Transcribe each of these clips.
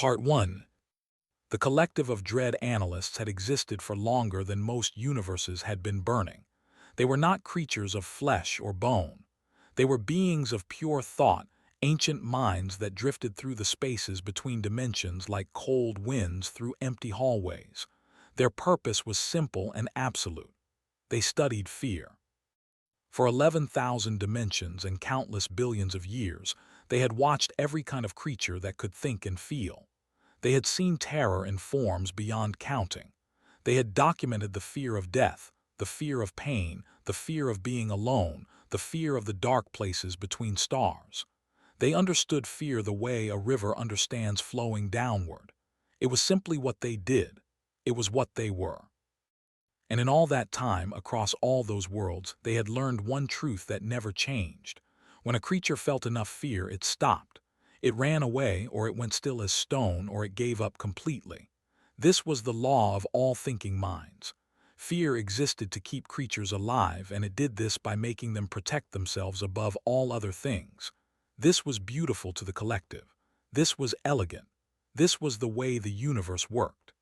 Part 1. The collective of dread analysts had existed for longer than most universes had been burning. They were not creatures of flesh or bone. They were beings of pure thought, ancient minds that drifted through the spaces between dimensions like cold winds through empty hallways. Their purpose was simple and absolute. They studied fear. For 11,000 dimensions and countless billions of years, they had watched every kind of creature that could think and feel. They had seen terror in forms beyond counting. They had documented the fear of death, the fear of pain, the fear of being alone, the fear of the dark places between stars. They understood fear the way a river understands flowing downward. It was simply what they did. It was what they were. And in all that time, across all those worlds, they had learned one truth that never changed. When a creature felt enough fear, it stopped. It ran away, or it went still as stone, or it gave up completely. This was the law of all thinking minds. Fear existed to keep creatures alive, and it did this by making them protect themselves above all other things. This was beautiful to the collective. This was elegant. This was the way the universe worked.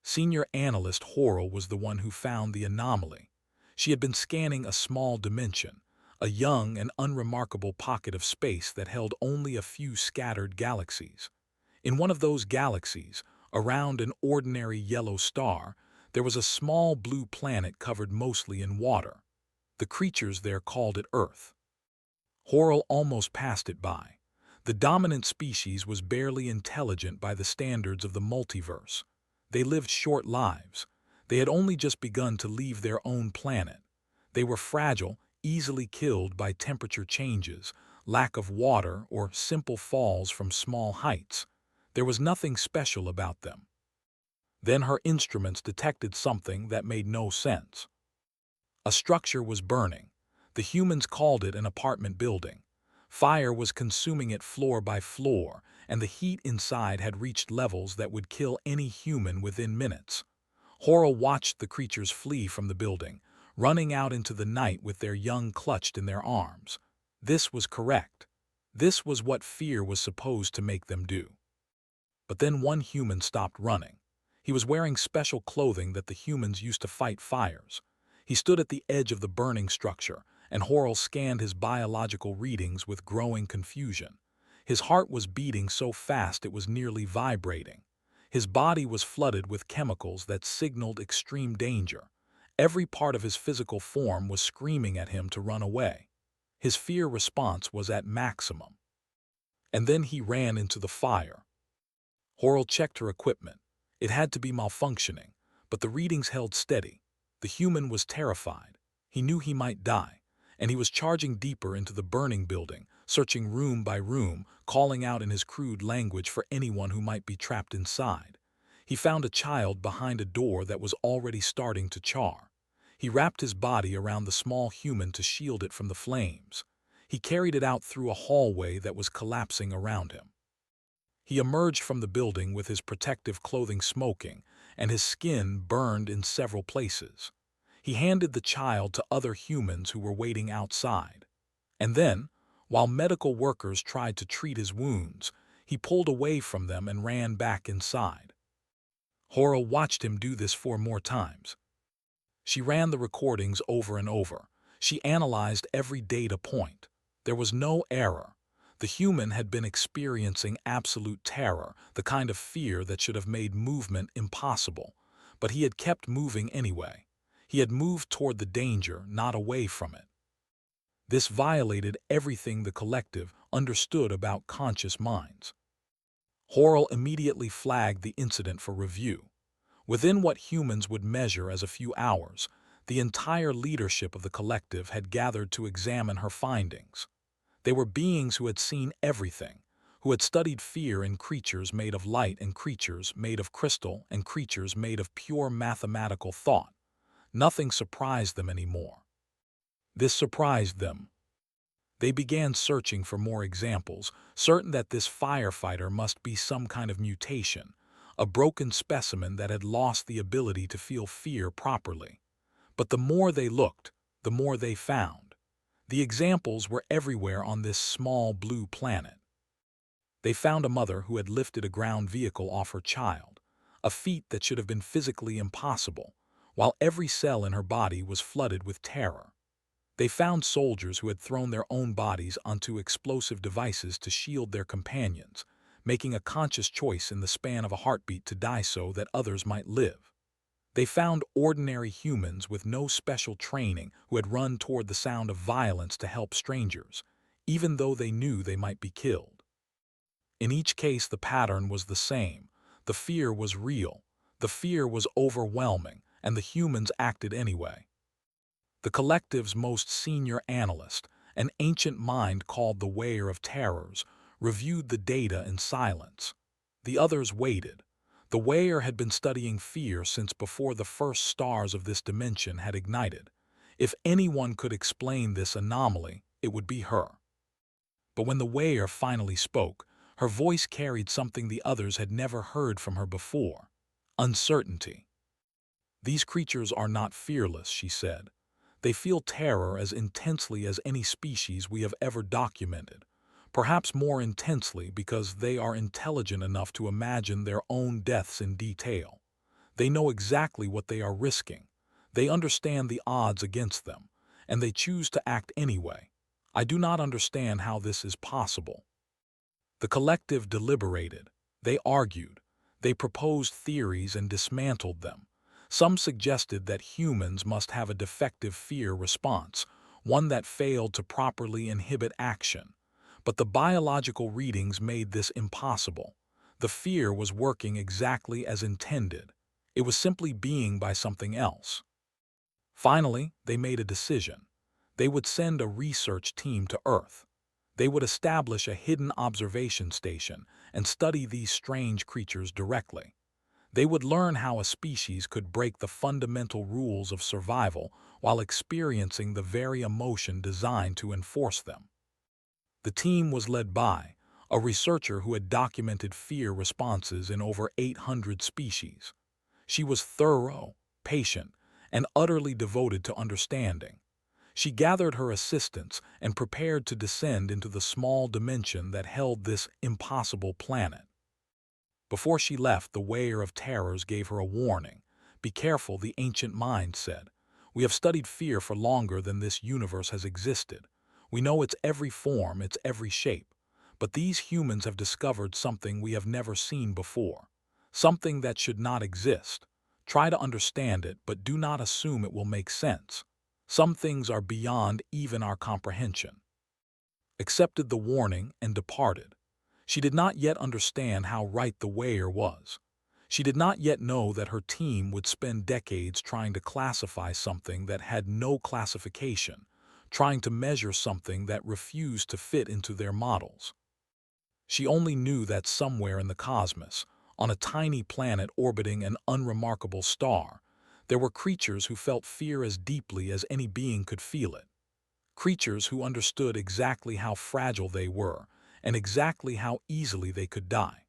Senior analyst Horrell was the one who found the anomaly. She had been scanning a small dimension, a young and unremarkable pocket of space that held only a few scattered galaxies. In one of those galaxies, around an ordinary yellow star, there was a small blue planet covered mostly in water. The creatures there called it Earth. Horrell almost passed it by. The dominant species was barely intelligent by the standards of the multiverse. They lived short lives. They had only just begun to leave their own planet. They were fragile, easily killed by temperature changes, lack of water, or simple falls from small heights. There was nothing special about them. Then her instruments detected something that made no sense. A structure was burning. The humans called it an apartment building. Fire was consuming it floor by floor, and the heat inside had reached levels that would kill any human within minutes. Horrell watched the creatures flee from the building, running out into the night with their young clutched in their arms. This was correct. This was what fear was supposed to make them do. But then one human stopped running. He was wearing special clothing that the humans used to fight fires. He stood at the edge of the burning structure, and Horrell scanned his biological readings with growing confusion. His heart was beating so fast it was nearly vibrating. His body was flooded with chemicals that signaled extreme danger. Every part of his physical form was screaming at him to run away. His fear response was at maximum. And then he ran into the fire. Horrell checked her equipment. It had to be malfunctioning, but the readings held steady. The human was terrified. He knew he might die, and he was charging deeper into the burning building, searching room by room, calling out in his crude language for anyone who might be trapped inside. He found a child behind a door that was already starting to char. He wrapped his body around the small human to shield it from the flames. He carried it out through a hallway that was collapsing around him. He emerged from the building with his protective clothing smoking, and his skin burned in several places. He handed the child to other humans who were waiting outside. And then, while medical workers tried to treat his wounds, he pulled away from them and ran back inside. Horrell watched him do this 4 more times. She ran the recordings over and over. She analyzed every data point. There was no error. The human had been experiencing absolute terror, the kind of fear that should have made movement impossible. But he had kept moving anyway. He had moved toward the danger, not away from it. This violated everything the collective understood about conscious minds. Horrell immediately flagged the incident for review. Within what humans would measure as a few hours, the entire leadership of the collective had gathered to examine her findings. They were beings who had seen everything, who had studied fear in creatures made of light and creatures made of crystal and creatures made of pure mathematical thought. Nothing surprised them anymore. This surprised them. They began searching for more examples, certain that this firefighter must be some kind of mutation, a broken specimen that had lost the ability to feel fear properly. But the more they looked, the more they found. The examples were everywhere on this small blue planet. They found a mother who had lifted a ground vehicle off her child, a feat that should have been physically impossible, while every cell in her body was flooded with terror. They found soldiers who had thrown their own bodies onto explosive devices to shield their companions, making a conscious choice in the span of a heartbeat to die so that others might live. They found ordinary humans with no special training who had run toward the sound of violence to help strangers, even though they knew they might be killed. In each case, the pattern was the same. The fear was real, the fear was overwhelming, and the humans acted anyway. The collective's most senior analyst, an ancient mind called the Weigher of Terrors, reviewed the data in silence. The others waited. The Weigher had been studying fear since before the first stars of this dimension had ignited. If anyone could explain this anomaly, it would be her. But when the Weigher finally spoke, her voice carried something the others had never heard from her before: uncertainty. "These creatures are not fearless," she said. "They feel terror as intensely as any species we have ever documented, perhaps more intensely because they are intelligent enough to imagine their own deaths in detail. They know exactly what they are risking. They understand the odds against them, and they choose to act anyway. I do not understand how this is possible." The collective deliberated. They argued. They proposed theories and dismantled them. Some suggested that humans must have a defective fear response, one that failed to properly inhibit action. But the biological readings made this impossible. The fear was working exactly as intended. It was simply being by something else. Finally, they made a decision. They would send a research team to Earth. They would establish a hidden observation station and study these strange creatures directly. They would learn how a species could break the fundamental rules of survival while experiencing the very emotion designed to enforce them. The team was led by a researcher who had documented fear responses in over 800 species. She was thorough, patient, and utterly devoted to understanding. She gathered her assistants and prepared to descend into the small dimension that held this impossible planet. Before she left, the Weigher of Terrors gave her a warning. "Be careful," the ancient mind said. "We have studied fear for longer than this universe has existed. We know its every form, its every shape. But these humans have discovered something we have never seen before. Something that should not exist. Try to understand it, but do not assume it will make sense. Some things are beyond even our comprehension." Accepted the warning and departed. She did not yet understand how right the Weigher was. She did not yet know that her team would spend decades trying to classify something that had no classification, trying to measure something that refused to fit into their models. She only knew that somewhere in the cosmos, on a tiny planet orbiting an unremarkable star, there were creatures who felt fear as deeply as any being could feel it. Creatures who understood exactly how fragile they were and exactly how easily they could die.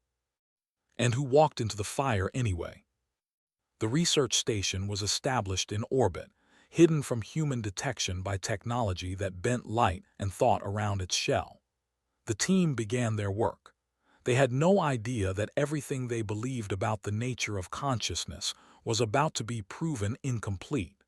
And who walked into the fire anyway. The research station was established in orbit, hidden from human detection by technology that bent light and thought around its shell. The team began their work. They had no idea that everything they believed about the nature of consciousness was about to be proven incomplete.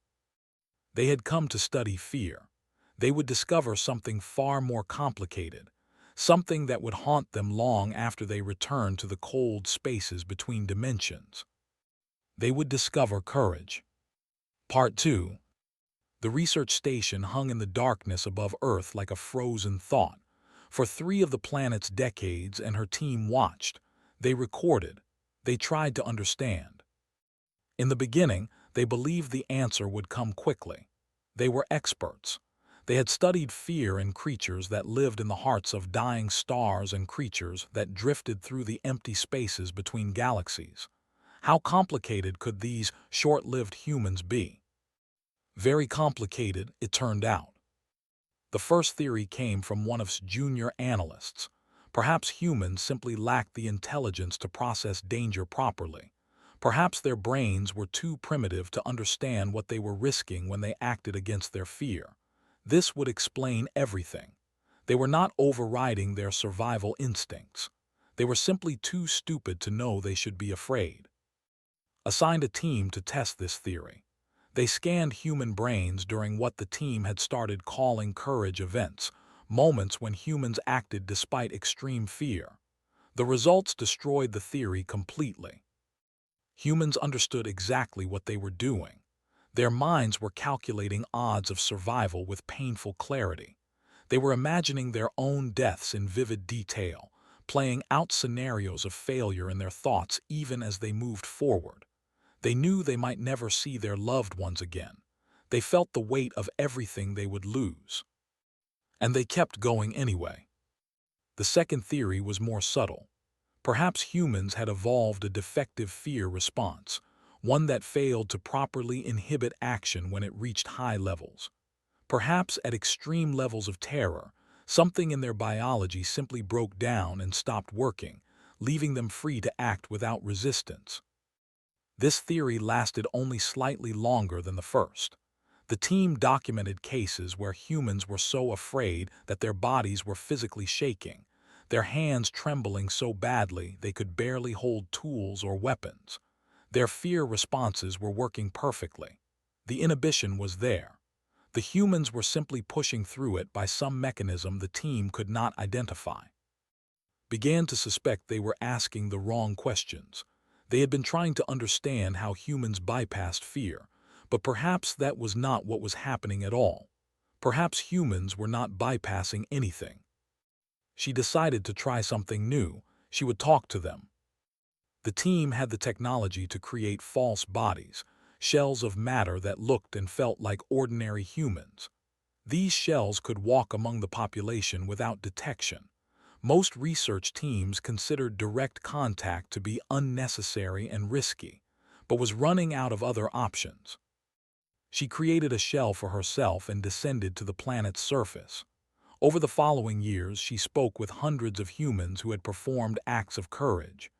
They had come to study fear. They would discover something far more complicated, something that would haunt them long after they returned to the cold spaces between dimensions. They would discover courage. Part 2. The research station hung in the darkness above Earth like a frozen thought. For 3 of the planet's decades, and her team watched. They recorded. They tried to understand. In the beginning, they believed the answer would come quickly. They were experts. They had studied fear in creatures that lived in the hearts of dying stars and creatures that drifted through the empty spaces between galaxies. How complicated could these short-lived humans be? Very complicated, it turned out. The first theory came from one of its junior analysts. Perhaps humans simply lacked the intelligence to process danger properly. Perhaps their brains were too primitive to understand what they were risking when they acted against their fear. This would explain everything. They were not overriding their survival instincts. They were simply too stupid to know they should be afraid. Assigned a team to test this theory. They scanned human brains during what the team had started calling courage events, moments when humans acted despite extreme fear. The results destroyed the theory completely. Humans understood exactly what they were doing. Their minds were calculating odds of survival with painful clarity. They were imagining their own deaths in vivid detail, playing out scenarios of failure in their thoughts even as they moved forward. They knew they might never see their loved ones again. They felt the weight of everything they would lose. And they kept going anyway. The second theory was more subtle. Perhaps humans had evolved a defective fear response, one that failed to properly inhibit action when it reached high levels. Perhaps at extreme levels of terror, something in their biology simply broke down and stopped working, leaving them free to act without resistance. This theory lasted only slightly longer than the first. The team documented cases where humans were so afraid that their bodies were physically shaking, their hands trembling so badly they could barely hold tools or weapons. Their fear responses were working perfectly. The inhibition was there. The humans were simply pushing through it by some mechanism the team could not identify. Began to suspect they were asking the wrong questions. They had been trying to understand how humans bypassed fear, but perhaps that was not what was happening at all. Perhaps humans were not bypassing anything. She decided to try something new. She would talk to them. The team had the technology to create false bodies, shells of matter that looked and felt like ordinary humans. These shells could walk among the population without detection. Most research teams considered direct contact to be unnecessary and risky, but was running out of other options. She created a shell for herself and descended to the planet's surface. Over the following years, she spoke with hundreds of humans who had performed acts of courage.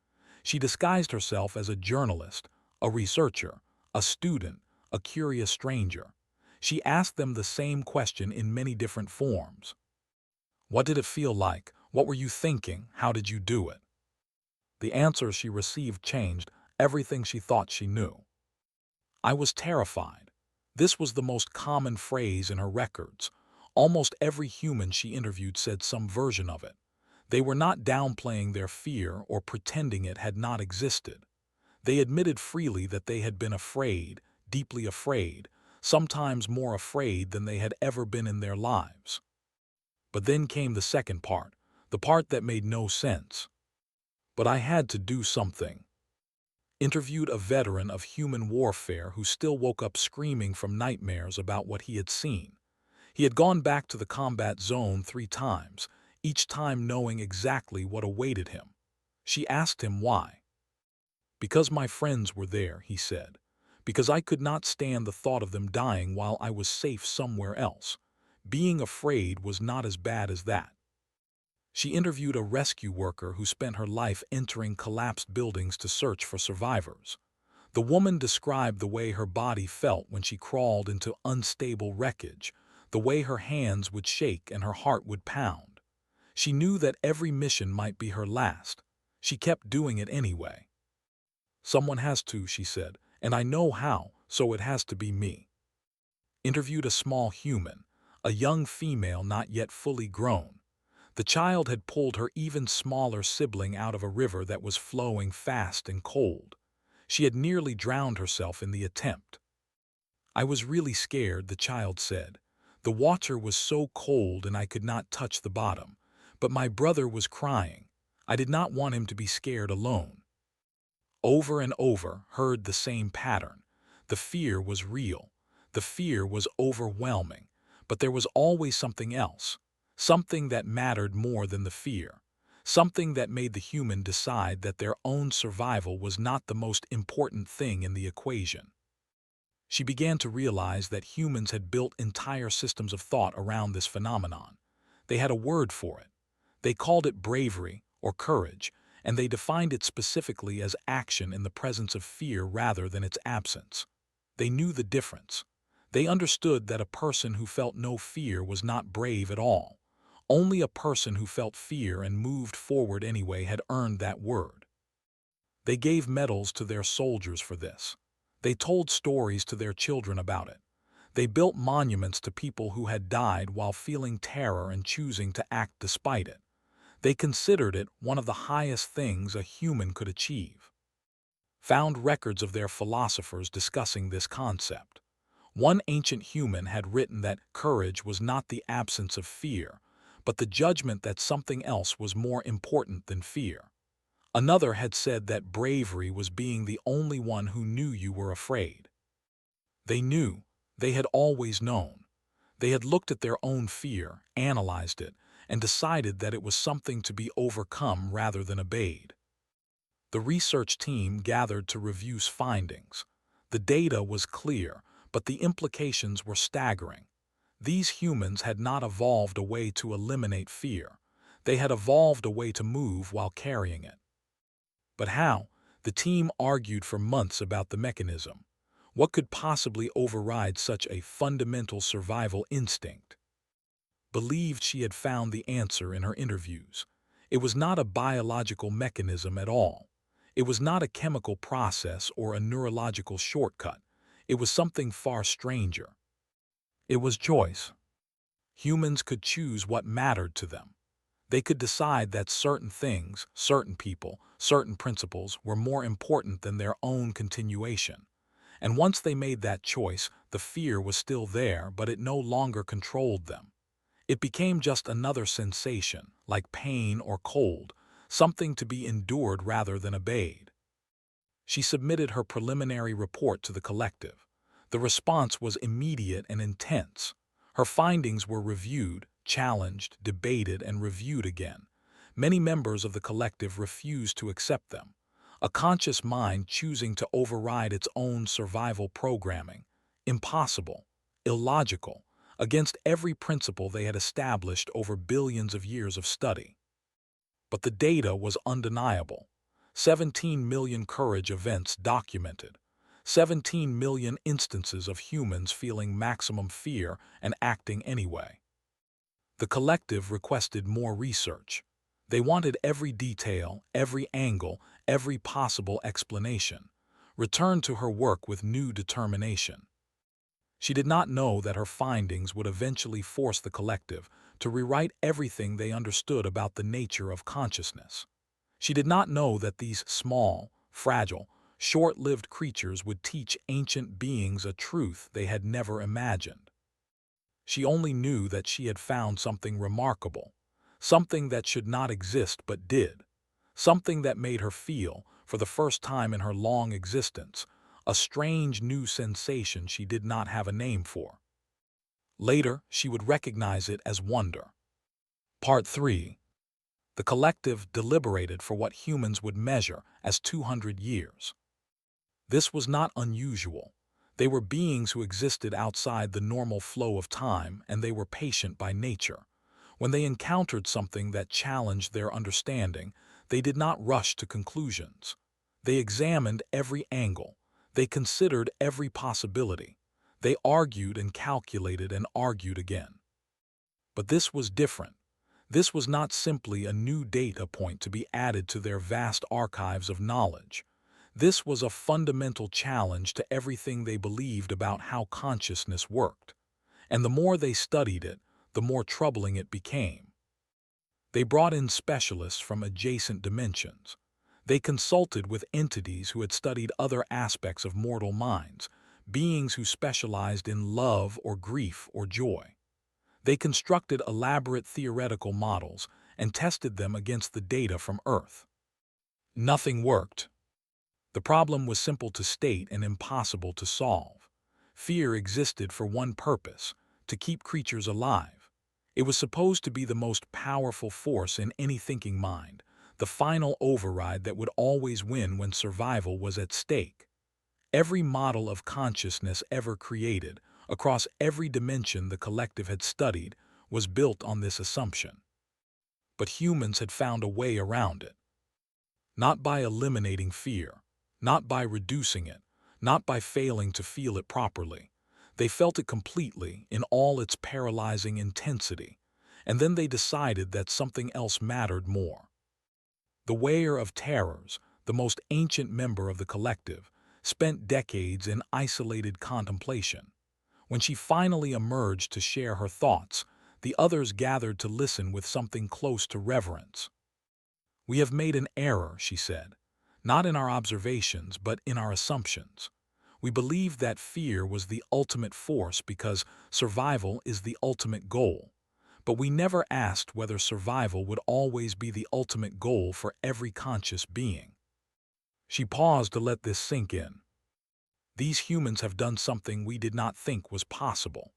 She disguised herself as a journalist, a researcher, a student, a curious stranger. She asked them the same question in many different forms. What did it feel like? What were you thinking? How did you do it? The answers she received changed everything she thought she knew. I was terrified. This was the most common phrase in her records. Almost every human she interviewed said some version of it. They were not downplaying their fear or pretending it had not existed. They admitted freely that they had been afraid, deeply afraid, sometimes more afraid than they had ever been in their lives. But then came the second part, the part that made no sense. But I had to do something. Interviewed a veteran of human warfare who still woke up screaming from nightmares about what he had seen. He had gone back to the combat zone 3 times, each time knowing exactly what awaited him. She asked him why. Because my friends were there, he said. Because I could not stand the thought of them dying while I was safe somewhere else. Being afraid was not as bad as that. She interviewed a rescue worker who spent her life entering collapsed buildings to search for survivors. The woman described the way her body felt when she crawled into unstable wreckage, the way her hands would shake and her heart would pound. She knew that every mission might be her last. She kept doing it anyway. Someone has to, she said, and I know how, so it has to be me. Interviewed a small human, a young female not yet fully grown. The child had pulled her even smaller sibling out of a river that was flowing fast and cold. She had nearly drowned herself in the attempt. I was really scared, the child said. The water was so cold and I could not touch the bottom. But my brother was crying. I did not want him to be scared alone. Over and over, heard the same pattern. The fear was real. The fear was overwhelming. But there was always something else. Something that mattered more than the fear. Something that made the human decide that their own survival was not the most important thing in the equation. She began to realize that humans had built entire systems of thought around this phenomenon. They had a word for it. They called it bravery or courage, and they defined it specifically as action in the presence of fear rather than its absence. They knew the difference. They understood that a person who felt no fear was not brave at all. Only a person who felt fear and moved forward anyway had earned that word. They gave medals to their soldiers for this. They told stories to their children about it. They built monuments to people who had died while feeling terror and choosing to act despite it. They considered it one of the highest things a human could achieve. Found records of their philosophers discussing this concept. One ancient human had written that courage was not the absence of fear, but the judgment that something else was more important than fear. Another had said that bravery was being the only one who knew you were afraid. They knew. They had always known. They had looked at their own fear, analyzed it, and decided that it was something to be overcome rather than obeyed. The research team gathered to review findings. The data was clear, but the implications were staggering. These humans had not evolved a way to eliminate fear. They had evolved a way to move while carrying it. But how? The team argued for months about the mechanism. What could possibly override such a fundamental survival instinct? Believed she had found the answer in her interviews. It was not a biological mechanism at all. It was not a chemical process or a neurological shortcut. It was something far stranger. It was choice. Humans could choose what mattered to them. They could decide that certain things, certain people, certain principles were more important than their own continuation. And once they made that choice, the fear was still there, but it no longer controlled them. It became just another sensation, like pain or cold, something to be endured rather than obeyed. She submitted her preliminary report to the collective. The response was immediate and intense. Her findings were reviewed, challenged, debated, and reviewed again. Many members of the collective refused to accept them. A conscious mind choosing to override its own survival programming. Impossible, illogical, against every principle they had established over billions of years of study. But the data was undeniable. 17 million courage events documented. 17 million instances of humans feeling maximum fear and acting anyway. The collective requested more research. They wanted every detail, every angle, every possible explanation. Returned to her work with new determination. She did not know that her findings would eventually force the collective to rewrite everything they understood about the nature of consciousness. She did not know that these small, fragile, short-lived creatures would teach ancient beings a truth they had never imagined. She only knew that she had found something remarkable, something that should not exist but did, something that made her feel, for the first time in her long existence, a strange new sensation she did not have a name for. Later, she would recognize it as wonder. Part 3. The collective deliberated for what humans would measure as 200 years. This was not unusual. They were beings who existed outside the normal flow of time, and they were patient by nature. When they encountered something that challenged their understanding, they did not rush to conclusions. They examined every angle. They considered every possibility. They argued and calculated and argued again. But this was different. This was not simply a new data point to be added to their vast archives of knowledge. This was a fundamental challenge to everything they believed about how consciousness worked. And the more they studied it, the more troubling it became. They brought in specialists from adjacent dimensions. They consulted with entities who had studied other aspects of mortal minds, beings who specialized in love or grief or joy. They constructed elaborate theoretical models and tested them against the data from Earth. Nothing worked. The problem was simple to state and impossible to solve. Fear existed for one purpose: to keep creatures alive. It was supposed to be the most powerful force in any thinking mind, the final override that would always win when survival was at stake. Every model of consciousness ever created, across every dimension the collective had studied, was built on this assumption. But humans had found a way around it. Not by eliminating fear, not by reducing it, not by failing to feel it properly. They felt it completely, in all its paralyzing intensity. and then they decided that something else mattered more. The Wearer of Terrors, the most ancient member of the collective, spent decades in isolated contemplation. When she finally emerged to share her thoughts, the others gathered to listen with something close to reverence. "We have made an error," she said, "not in our observations but in our assumptions. We believed that fear was the ultimate force because survival is the ultimate goal. But we never asked whether survival would always be the ultimate goal for every conscious being." She paused to let this sink in. "These humans have done something we did not think was possible.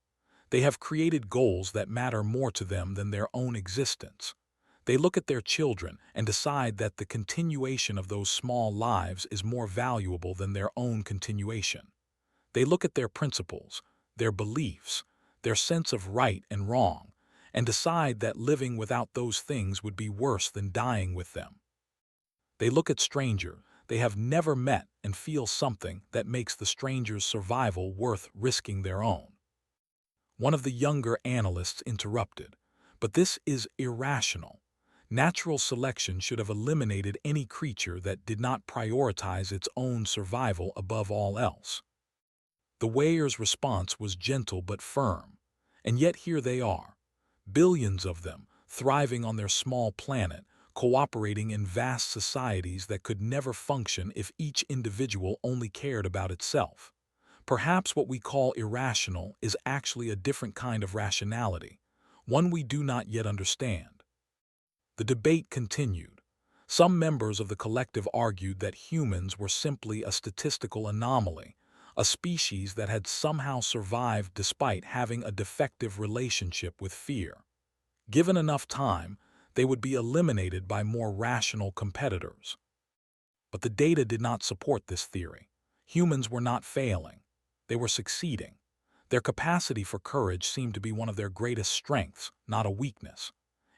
They have created goals that matter more to them than their own existence. They look at their children and decide that the continuation of those small lives is more valuable than their own continuation. They look at their principles, their beliefs, their sense of right and wrong, and decide that living without those things would be worse than dying with them. They look at strangers they have never met and feel something that makes the stranger's survival worth risking their own." One of the younger analysts interrupted, "But this is irrational. Natural selection should have eliminated any creature that did not prioritize its own survival above all else." The Wearer's response was gentle but firm. "And yet here they are, billions of them, thriving on their small planet, cooperating in vast societies that could never function if each individual only cared about itself. Perhaps what we call irrational is actually a different kind of rationality, one we do not yet understand." The debate continued. Some members of the collective argued that humans were simply a statistical anomaly, a species that had somehow survived despite having a defective relationship with fear. Given enough time, they would be eliminated by more rational competitors. But the data did not support this theory. Humans were not failing. They were succeeding. Their capacity for courage seemed to be one of their greatest strengths, not a weakness.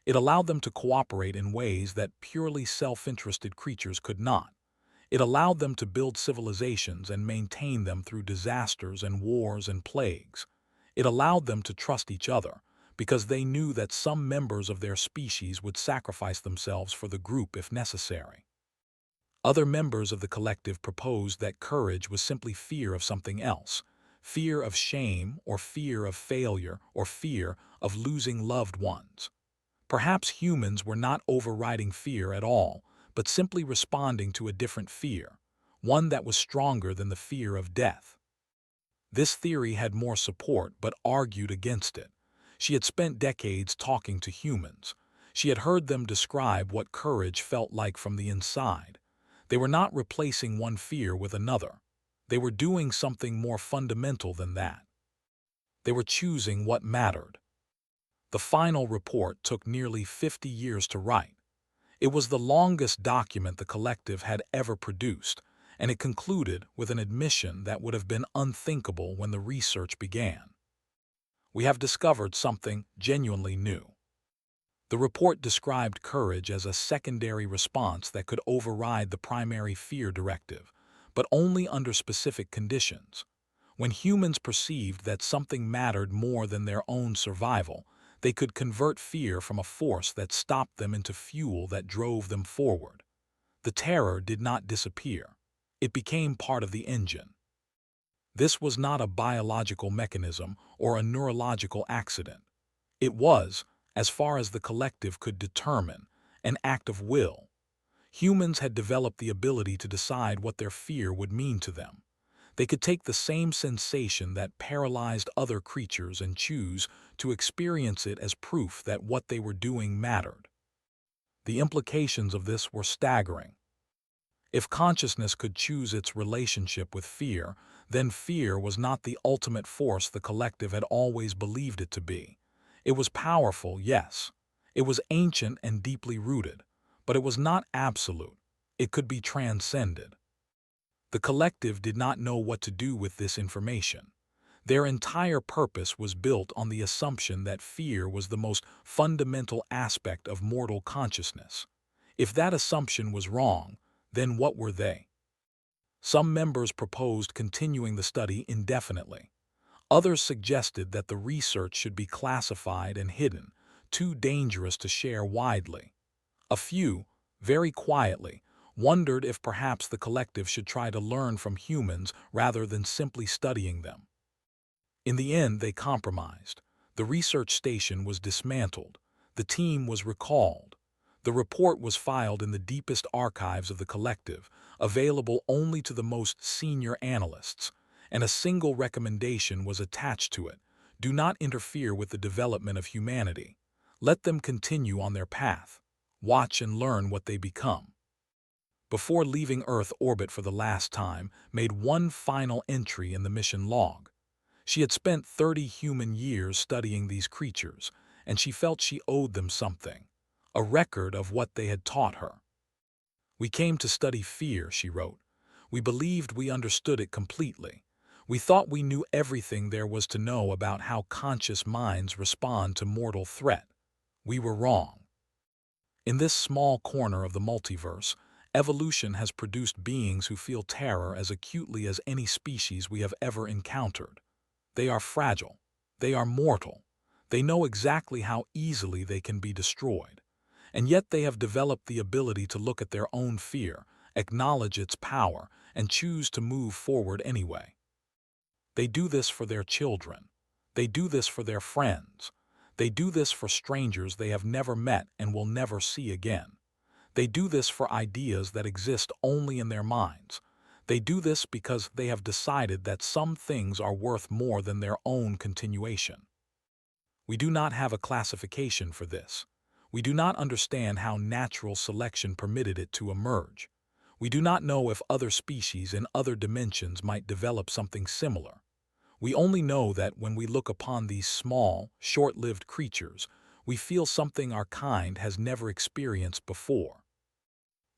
It allowed them to cooperate in ways that purely self-interested creatures could not. It allowed them to build civilizations and maintain them through disasters and wars and plagues. It allowed them to trust each other, because they knew that some members of their species would sacrifice themselves for the group if necessary. Other members of the collective proposed that courage was simply fear of something else, fear of shame or fear of failure or fear of losing loved ones. Perhaps humans were not overriding fear at all, but simply responding to a different fear, one that was stronger than the fear of death. This theory had more support but argued against it. She had spent decades talking to humans. She had heard them describe what courage felt like from the inside. They were not replacing one fear with another. They were doing something more fundamental than that. They were choosing what mattered. The final report took nearly 50 years to write. It was the longest document the collective had ever produced, and it concluded with an admission that would have been unthinkable when the research began. "We have discovered something genuinely new." The report described courage as a secondary response that could override the primary fear directive, but only under specific conditions. When humans perceived that something mattered more than their own survival, they could convert fear from a force that stopped them into fuel that drove them forward. The terror did not disappear. It became part of the engine. This was not a biological mechanism or a neurological accident. It was, as far as the collective could determine, an act of will. Humans had developed the ability to decide what their fear would mean to them. They could take the same sensation that paralyzed other creatures and choose to experience it as proof that what they were doing mattered. The implications of this were staggering. If consciousness could choose its relationship with fear, then fear was not the ultimate force the collective had always believed it to be. It was powerful, yes. It was ancient and deeply rooted, but it was not absolute. It could be transcended. The collective did not know what to do with this information. Their entire purpose was built on the assumption that fear was the most fundamental aspect of mortal consciousness. If that assumption was wrong, then what were they? Some members proposed continuing the study indefinitely. Others suggested that the research should be classified and hidden too dangerous to share widely. A few, very quietly, wondered if perhaps the collective should try to learn from humans rather than simply studying them. In the end, they compromised. The research station was dismantled. The team was recalled. The report was filed in the deepest archives of the collective, available only to the most senior analysts, and a single recommendation was attached to it: do not interfere with the development of humanity. Let them continue on their path. Watch and learn what they become. Before leaving Earth orbit for the last time, made one final entry in the mission log. She had spent 30 human years studying these creatures, and she felt she owed them something, a record of what they had taught her. "We came to study fear," she wrote. "We believed we understood it completely. We thought we knew everything there was to know about how conscious minds respond to mortal threat. We were wrong. In this small corner of the multiverse, evolution has produced beings who feel terror as acutely as any species we have ever encountered. They are fragile. They are mortal. They know exactly how easily they can be destroyed. And yet they have developed the ability to look at their own fear, acknowledge its power, and choose to move forward anyway. They do this for their children. They do this for their friends. They do this for strangers they have never met and will never see again. They do this for ideas that exist only in their minds. They do this because they have decided that some things are worth more than their own continuation. We do not have a classification for this. We do not understand how natural selection permitted it to emerge. We do not know if other species in other dimensions might develop something similar. We only know that when we look upon these small, short-lived creatures, we feel something our kind has never experienced before."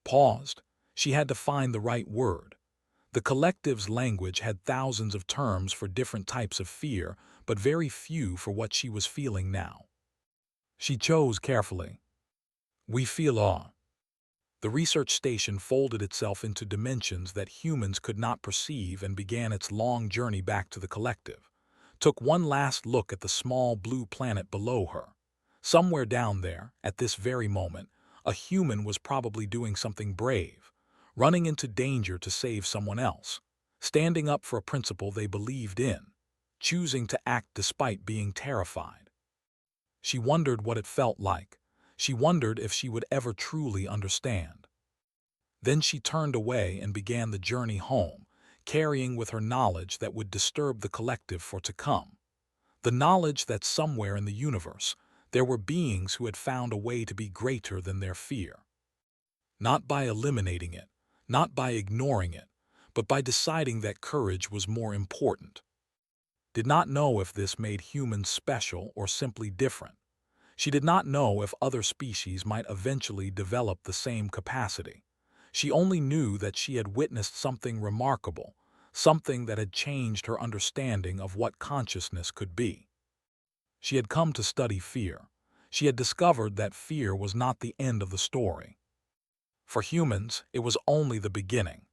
Paused. She had to find the right word. The collective's language had thousands of terms for different types of fear, but very few for what she was feeling now. She chose carefully. "We feel awe." The research station folded itself into dimensions that humans could not perceive and began its long journey back to the collective. Took one last look at the small blue planet below her. Somewhere down there, at this very moment, a human was probably doing something brave, running into danger to save someone else, standing up for a principle they believed in, choosing to act despite being terrified. She wondered what it felt like. She wondered if she would ever truly understand. Then she turned away and began the journey home, carrying with her knowledge that would disturb the collective for to come. The knowledge that somewhere in the universe, there were beings who had found a way to be greater than their fear. Not by eliminating it, not by ignoring it, but by deciding that courage was more important. Did not know if this made humans special or simply different. She did not know if other species might eventually develop the same capacity. She only knew that she had witnessed something remarkable, something that had changed her understanding of what consciousness could be. She had come to study fear. She had discovered that fear was not the end of the story. For humans, it was only the beginning.